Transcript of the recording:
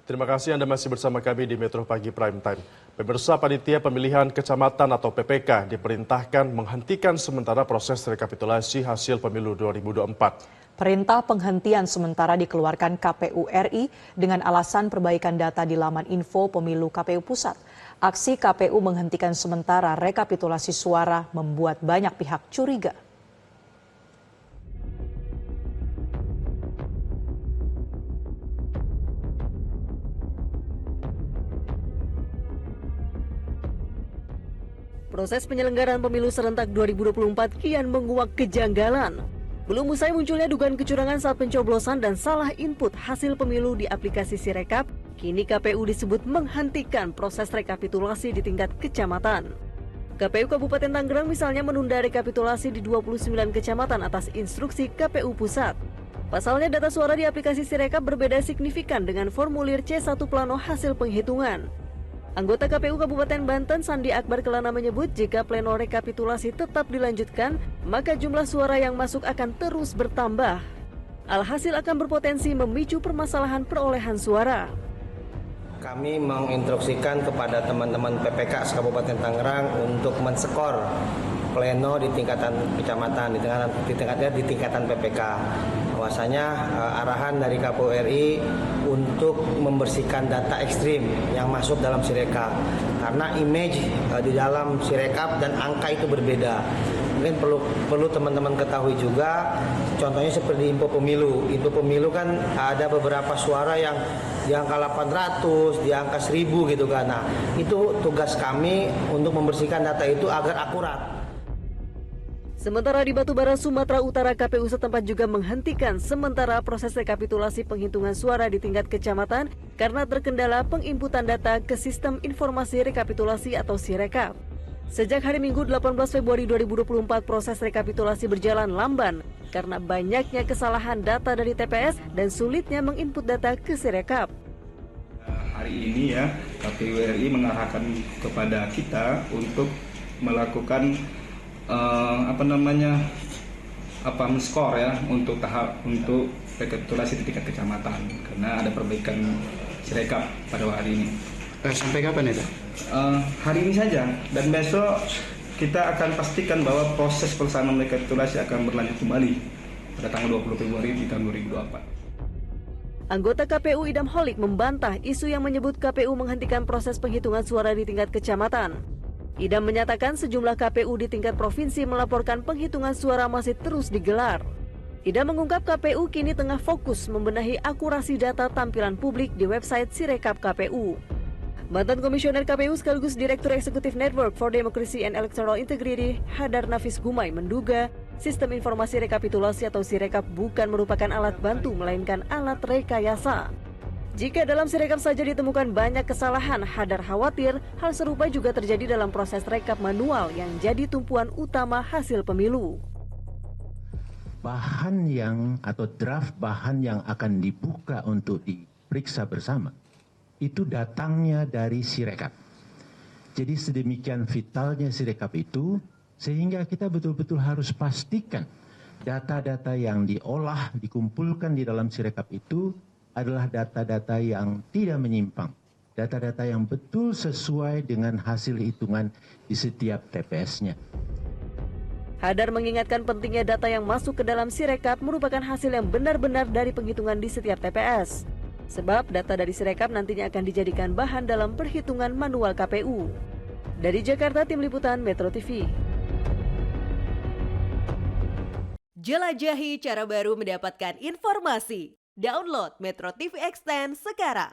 Terima kasih Anda masih bersama kami di Metro Pagi Prime Time. Pemirsa, Panitia Pemilihan Kecamatan atau PPK diperintahkan menghentikan sementara proses rekapitulasi hasil pemilu 2024. Perintah penghentian sementara dikeluarkan KPU RI dengan alasan perbaikan data di laman info pemilu KPU Pusat. Aksi KPU menghentikan sementara rekapitulasi suara membuat banyak pihak curiga. Proses penyelenggaraan pemilu serentak 2024 kian menguak kejanggalan. Belum usai munculnya dugaan kecurangan saat pencoblosan dan salah input hasil pemilu di aplikasi Sirekap, kini KPU disebut menghentikan proses rekapitulasi di tingkat kecamatan. KPU Kabupaten Tangerang misalnya menunda rekapitulasi di 29 kecamatan atas instruksi KPU Pusat. Pasalnya data suara di aplikasi Sirekap berbeda signifikan dengan formulir C1 plano hasil penghitungan. Anggota KPU Kabupaten Banten Sandi Akbar Kelana menyebut jika pleno rekapitulasi tetap dilanjutkan, maka jumlah suara yang masuk akan terus bertambah. Alhasil akan berpotensi memicu permasalahan perolehan suara. Kami menginstruksikan kepada teman-teman PPK Kabupaten Tangerang untuk menskor pleno di tingkatan kecamatan, di tingkatan PPK. Bahwasanya arahan dari KPU RI untuk membersihkan data ekstrim yang masuk dalam Sirekap. Karena image di dalam Sirekap dan angka itu berbeda. Mungkin perlu teman-teman ketahui juga, contohnya seperti info pemilu. Info pemilu kan ada beberapa suara yang di angka 800, di angka 1000 gitu kan. Nah, itu tugas kami untuk membersihkan data itu agar akurat. Sementara di Batubara, Sumatera Utara, KPU setempat juga menghentikan sementara proses rekapitulasi penghitungan suara di tingkat kecamatan karena terkendala penginputan data ke Sistem Informasi Rekapitulasi atau Sirekap. Sejak hari Minggu 18 Februari 2024 proses rekapitulasi berjalan lamban karena banyaknya kesalahan data dari TPS dan sulitnya menginput data ke Sirekap. Hari ini ya KPU RI mengarahkan kepada kita untuk melakukan men-skor ya untuk rekapitulasi di tingkat kecamatan karena ada perbaikan Sirekap pada hari ini. Sampai kapan itu? Hari ini saja dan besok kita akan pastikan bahwa proses pelaksanaan rekapitulasi akan berlanjut kembali pada tanggal 20 Februari di tahun 2024. Anggota KPU Idam Holik membantah isu yang menyebut KPU menghentikan proses penghitungan suara di tingkat kecamatan. Idam menyatakan sejumlah KPU di tingkat provinsi melaporkan penghitungan suara masih terus digelar. Idam mengungkap KPU kini tengah fokus membenahi akurasi data tampilan publik di website Sirekap KPU. Mantan Komisioner KPU sekaligus Direktur Eksekutif Network for Democracy and Electoral Integrity, Hadar Nafis Gumai menduga sistem informasi rekapitulasi atau Sirekap bukan merupakan alat bantu melainkan alat rekayasa. Jika dalam Sirekap saja ditemukan banyak kesalahan, Hadar khawatir hal serupa juga terjadi dalam proses rekap manual yang jadi tumpuan utama hasil pemilu. Draft bahan yang akan dibuka untuk diperiksa bersama, itu datangnya dari Sirekap. Jadi sedemikian vitalnya Sirekap itu, sehingga kita betul-betul harus pastikan data-data yang diolah, dikumpulkan di dalam Sirekap itu adalah data-data yang tidak menyimpang, data-data yang betul sesuai dengan hasil hitungan di setiap TPS-nya. Hadar mengingatkan pentingnya data yang masuk ke dalam Sirekap merupakan hasil yang benar-benar dari penghitungan di setiap TPS. Sebab data dari Sirekap nantinya akan dijadikan bahan dalam perhitungan manual KPU. Dari Jakarta, Tim Liputan Metro TV. Jelajahi cara baru mendapatkan informasi. Download Metro TV Extend sekarang.